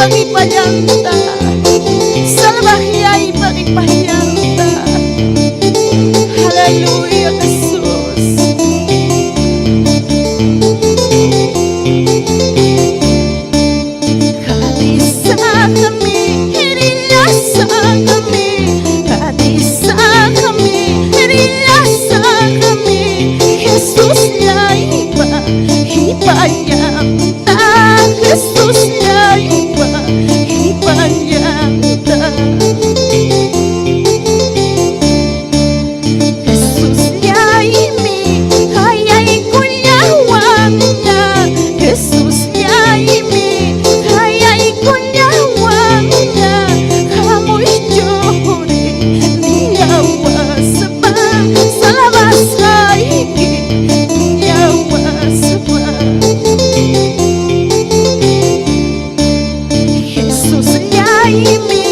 Ipanyanta, salvaje ipanyanta. Haleluya Yesus. Hadisa kami, hirilasa kami, hadisa kami, hirilasa kami. Yesusnya ipanyanta, Yesusnya ipanyanta. Yesusnya ini hayai kunyawanya, Yesusnya ini hayai kunyawanya. Kamu ijuri nyawa sebab salah saiki nyawa sebab. Yesusnya ini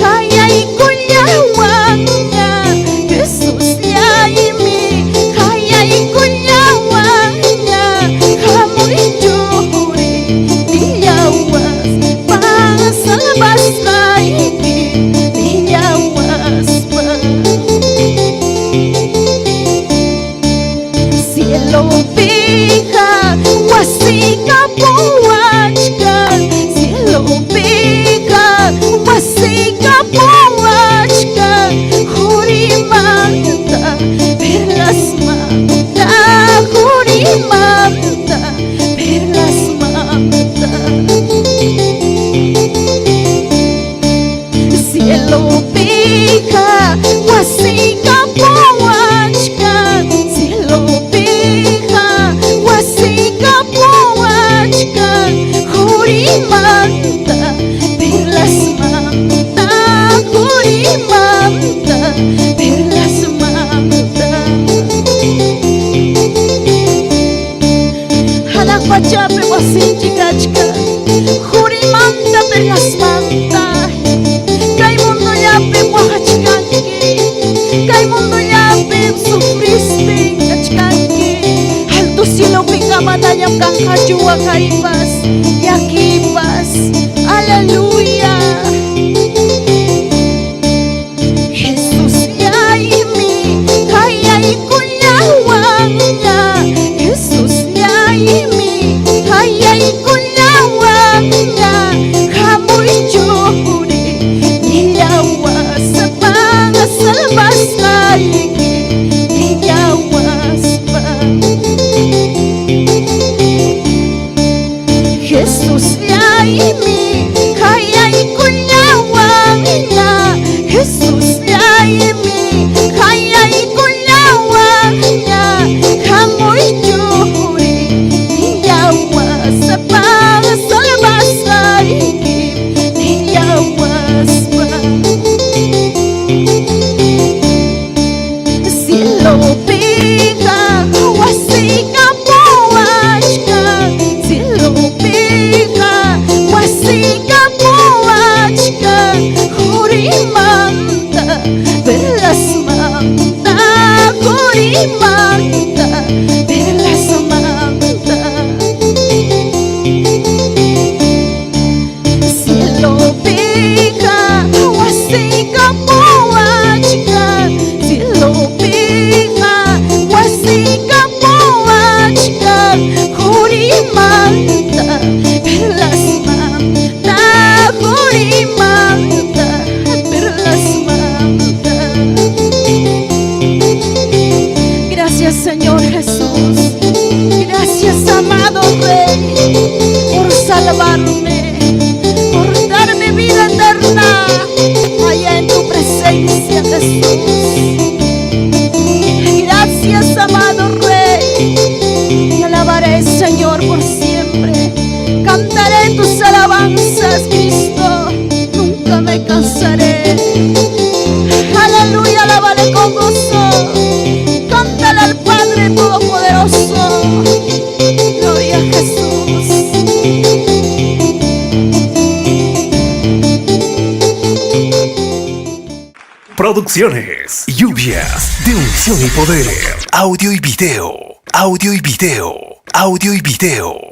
hayai kunyawanya, Yesusnya ini hayai kunyawanya. Kamu ijuri nyawa pasal basah ini nyawa sebab. Cielo piha wasika puachkan, cielo piha wasika puachkan. Hurimanta perlas manta, hurimanta perlas manta. Cielo piha wasika puachkan, cielo piha wasika puachkan. Hurimanta perlas manta, hurimanta perlas manta. Hanak pacape wasinci kachka, hurimanta perlas manta. Kay mundo yape wahachkanki, kay mundo yape sufriste kachkanki. Alto cielo pingamanayam kang kajua kaipas, yakipas. Aleluya. Yesusnya ini hayai kunyawanya, Yesusnya ini hayai kunyawanya. Kamu ijuri nyawa sebab selepas lagi nyawa sebab. Te alabaré, Señor, por siempre. Cantaré tus alabanzas, Cristo. Nunca me cansaré. Aleluya, alábale con gozo. Cántale al Padre Todopoderoso. Gloria a Jesús. Producciones Lluvias de Unción y Poder. Audio y video. Audio y video. Audio y video.